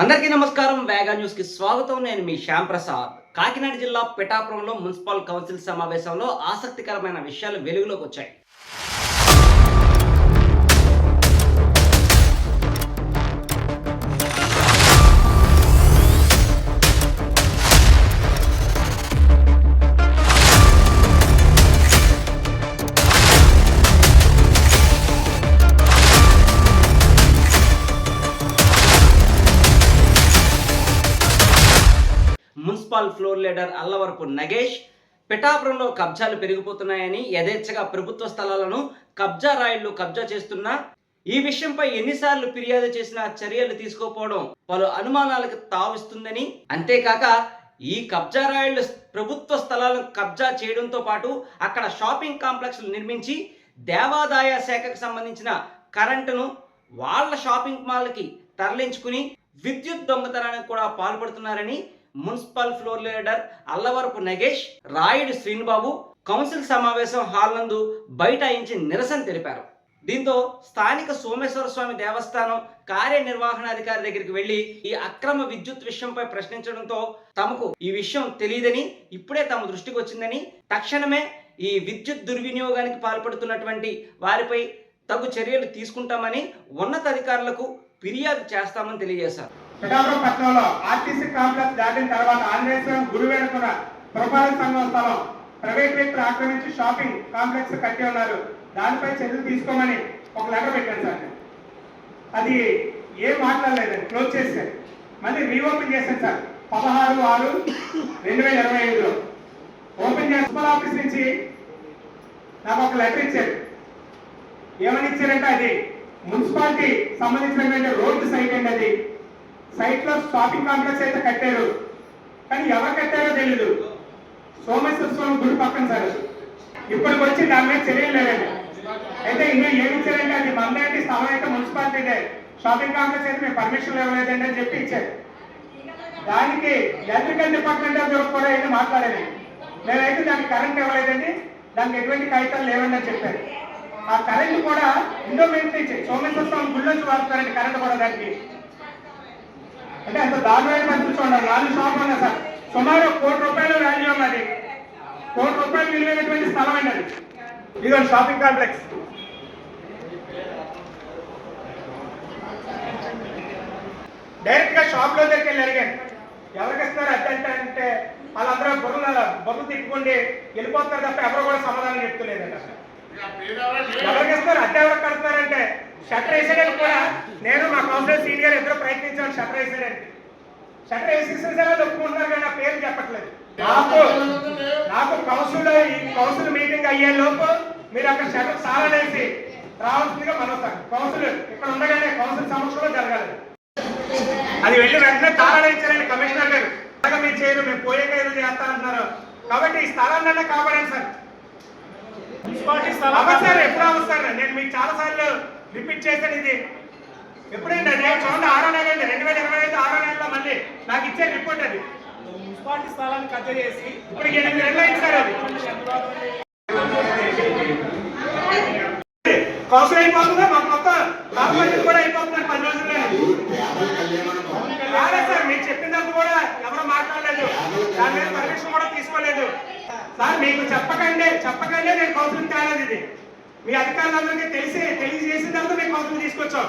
అందరికీ నమస్కారం. వేగా న్యూస్ కి స్వాగతం. నేను మీ శ్యామ్ ప్రసాద్. కాకినాడ జిల్లా పిఠాపురంలో మున్సిపల్ కౌన్సిల్ సమావేశంలో ఆసక్తికరమైన విషయాలు వెలుగులోకి వచ్చాయి. Municipal floor leader Allavarapu Nagesh పిఠాపురంలో కబ్జాలు పెరిగిపోతున్నాయని, యథేచ్ఛగా ప్రభుత్వ స్థలాలను కబ్జా చేస్తున్నా ఈ విషయంపై ఎన్నిసార్లు ఫిర్యాదు చేసినా చర్యలు తీసుకోకపోవడం పలు అనుమానాలకు తావిస్తుందని, అంతేకాక ఈ కబ్జా రాయిళ్లు ప్రభుత్వ స్థలాలను కబ్జా చేయడంతో పాటు అక్కడ షాపింగ్ కాంప్లెక్స్లు నిర్మించి దేవాదాయ శాఖకు సంబంధించిన కరెంటును వాళ్ళ షాపింగ్ మాల్కి తరలించుకుని విద్యుత్ దొంగతనానికి కూడా పాల్పడుతున్నారని municipal floor leader Allavarapu Nagesh, Rayudu Srinubabu council సమావేశం హాల్ నందు బైఠాయించి నిరసన తెలిపారు. దీంతో స్థానిక సోమేశ్వర స్వామి దేవస్థానం కార్యనిర్వహణాధికారి దగ్గరికి వెళ్లి ఈ అక్రమ విద్యుత్ విషయంపై ప్రశ్నించడంతో తమకు ఈ విషయం తెలియదని, ఇప్పుడే తమ దృష్టికి వచ్చిందని, తక్షణమే ఈ విద్యుత్ దుర్వినియోగానికి పాల్పడుతున్నటువంటి వారిపై తగు చర్యలు తీసుకుంటామని ఉన్నతాధికారులకు ఫిర్యాదు చేస్తామని తెలియజేశారు. పిఠాపురం పట్టణంలో ఆర్టీసీ కాంప్లెక్స్ దాటిన తర్వాత ఆంజనేయస్వామి గుడి వేడుకున్న పురపాలక సంఘం స్థలం ప్రైవేట్ వ్యక్తులు ఆక్రమించి షాపింగ్ కాంప్లెక్స్ కట్టి ఉన్నారు. దానిపై చర్యలు తీసుకోమని ఒక లెటర్ పెట్టాను సార్. అది ఏం మాట్లాడలేదండి, క్లోజ్ చేశారు. మళ్ళీ రీఓపెన్ చేశాను సార్ 16/6/2025లో ఓపెన్ చేసి మున్సిపల్ ఆఫీస్ నుంచి నాకు ఒక లెటర్ ఇచ్చారు. ఏమని ఇచ్చారంటే అది మున్సిపాలిటీ సంబంధించినటువంటి రోడ్డు సైట్ అండి. అది సైట్ లో షాపింగ్ కాంప్లెక్స్ అయితే కట్టారు, కానీ ఎవరు కట్టారో తెలీదు. సోమేశ్వర స్వామి గుడి పక్కన సార్. ఇప్పటికి వచ్చి దాని మీద చర్యలు లేదండి. అయితే ఇంకా ఏమి ఇచ్చారంటే అది మందంటే స్థలం అయితే మున్సిపాలిటీదే, షాపింగ్ కాంప్లెక్స్ అయితే మేము పర్మిషన్ ఇవ్వలేదండి అని చెప్పి ఇచ్చారు. దానికి ఎలక్ట్రికల్ డిపార్ట్మెంట్ కూడా అయితే మాట్లాడేది, మేమైతే దానికి కరెంట్ ఇవ్వలేదండి, దానికి ఎటువంటి కాగితాలు లేవండి అని చెప్పారు. ఆ కరెంట్ కూడా ఇండోమెంట్ ఇచ్చాయి, సోమేశ్వర స్వామి గుడి నుంచి వాడుతారండి కరెంట్ కూడా. దానికి అంటే అంత దారుణమైన పరిస్థితి చూడండి. 4 షాపులు ఉన్నాయి సార్. సుమారు ₹1 కోటి వాల్యూ ఉన్నది. ₹1 కోటి విలువైనటువంటి స్థలం అండి అది. ఇదో షాపింగ్ కాంప్లెక్స్. డైరెక్ట్ గా షాప్ లో దగ్గరికి వెళ్ళి అడిగాను, ఎవరికి ఇస్తున్నారు అద్దె అంటే వాళ్ళందరూ బొర్రలు తిప్పుకోండి వెళ్ళిపోతున్నారు తప్ప ఎవరు కూడా సమాధానం చెప్తలేదండి. అసలు ఎవరికి ఇస్తారు అద్దె ఎవరికి కడుతున్నారంటే షట్టర్ వేసేయడానికి కూడా నేను మా కౌన్సిలర్ సీనియర్ ఇద్దరు ప్రయత్నించాను. షట్టర్ వేసేయడానికి షట్టర్ వేసేసేలా ఒప్పుకుంటున్నారు, కానీ నా పేరు చెప్పట్లేదు. నాకు కౌన్సిల్ మీటింగ్ అయ్యే లోపు మీరు అక్కడ షట్టర్ సాలనేసి రావాల్సిందిగా మనోసారి కౌన్సిల్ ఇక్కడ ఉండగానే కౌన్సిల్ సమక్షంలో జరగాలి. అది వెళ్ళి వెంటనే తాళాలేయించారండి కమిషనర్ గారు. మీరు చేయరు, మేము పోయాక ఏదో చేస్తానంటున్నారు. కాబట్టి ఈ స్థలాన్ని కాపాడండి సార్. సార్ ఎప్పుడు అవసరం నేను మీకు చాలా సార్లు రిపీట్ చేశాను. ఇది ఎప్పుడైంది అది చూడండి 6వ నెల అండి, 2025 6వ నెలలో మళ్ళీ నాకు ఇచ్చే రిపోర్ట్. అది మున్సిపాలిటీ స్థలాన్ని కబ్జా చేసి ఇప్పుడు 8 నెలలు అయింది సార్. అది కౌన్సిల్ అయిపోతుందా మాకు మొత్తం కార్పొరేషన్ కూడా అయిపోతుంది 10 రోజుల్లో. రాలేదు సార్, మీరు చెప్పినందుకు కూడా ఎవరు మాట్లాడలేదు, దాని మీద పర్మిషన్ కూడా తీసుకోలేదు సార్. మీకు చెప్పకండి నేను కౌన్సిల్ తేలేదు. ఇది మీ అధికారులందరికీ తెలియజేసిన తర్వాత మేము కౌన్సిల్ తీసుకొచ్చాం.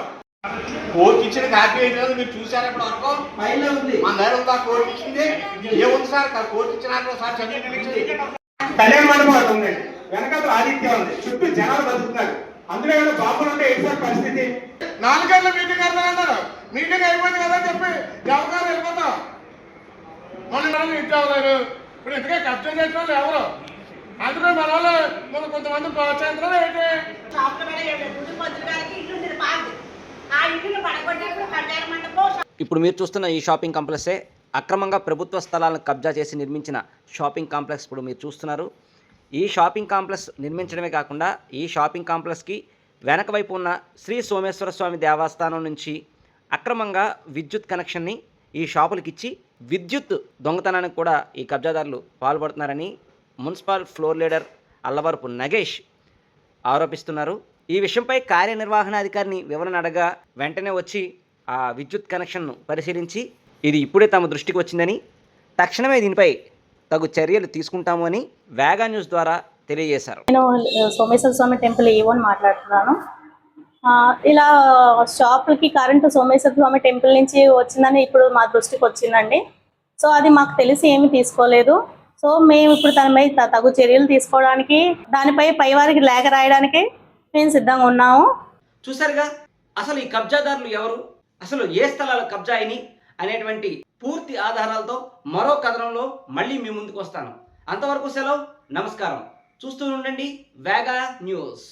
కోర్టు ఇచ్చిన కాపీ ఏంటో మీరు చూసారు ఇప్పుడు వరకు మన దగ్గర ఉందా? కోర్టు ఇచ్చింది ఏముంది సార్? కోర్టు ఇచ్చిన సార్ కళ్యాణ మండపం ఒకటి ఉందండి, వెనకాల ఆదిత్య ఉంది, చుట్టూ జనాలు బతుకుతున్నారు. అందులో ఏమైనా బాబులు ఉంటే ఏంటి పరిస్థితి? 4 గంటల మీటింగ్ అన్నారు, మీటింగ్ అయిపోయింది కదా చెప్పి ఎవరు వెళ్ళిపోతాం. మళ్ళీ ఇచ్చేవారు ఇప్పుడు ఇంతగా కబ్జా చేసిన వాళ్ళు ఎవరు? అందులో మన వాళ్ళు కొంతమంది ప్రోత్సహించడం ఏంటి? ఇప్పుడు మీరు చూస్తున్న ఈ షాపింగ్ కాంప్లెక్సే అక్రమంగా ప్రభుత్వ స్థలాలను కబ్జా చేసి నిర్మించిన షాపింగ్ కాంప్లెక్స్. ఇప్పుడు మీరు చూస్తున్నారు. ఈ షాపింగ్ కాంప్లెక్స్ నిర్మించడమే కాకుండా ఈ షాపింగ్ కాంప్లెక్స్కి వెనక వైపు ఉన్న శ్రీ సోమేశ్వర స్వామి దేవస్థానం నుంచి అక్రమంగా విద్యుత్ కనెక్షన్ని ఈ షాపులకి ఇచ్చి విద్యుత్ దొంగతనానికి కూడా ఈ కబ్జాదారులు పాల్పడుతున్నారని municipal floor leader Allavarapu Nagesh ఆరోపిస్తున్నారు. ఈ విషయంపై కార్యనిర్వహణాధికారిని వివరణ అడగా వెంటనే వచ్చి ఆ విద్యుత్ కనెక్షన్ను పరిశీలించి ఇది ఇప్పుడే తమ దృష్టికి వచ్చిందని తక్షణమే దీనిపై తగు చర్యలు తీసుకుంటాము అని వేగా న్యూస్ ద్వారా తెలియజేశారు. నేను సోమేశ్వర స్వామి టెంపుల్ ఏవోని మాట్లాడుతున్నాను. ఇలా షాపులకి కరెంటు సోమేశ్వర స్వామి టెంపుల్ నుంచి వచ్చిందని ఇప్పుడు మా దృష్టికి వచ్చిందండి. సో అది మాకు తెలిసి ఏమీ తీసుకోలేదు. సో మేము ఇప్పుడు దానిపై తగు చర్యలు తీసుకోవడానికి, దానిపై పైవారికి లేఖ రాయడానికి మేము సిద్ధంగా ఉన్నాము. చూసారుగా, అసలు ఈ కబ్జాదారులు ఎవరు, అసలు ఏ స్థలాలు కబ్జా అయినాయి అనేటువంటి పూర్తి ఆధారాలతో మరో కథనంలో మళ్ళీ మీ ముందుకు వస్తాను. అంతవరకు సెలవు, నమస్కారం. చూస్తూ ఉండండి వేగా న్యూస్.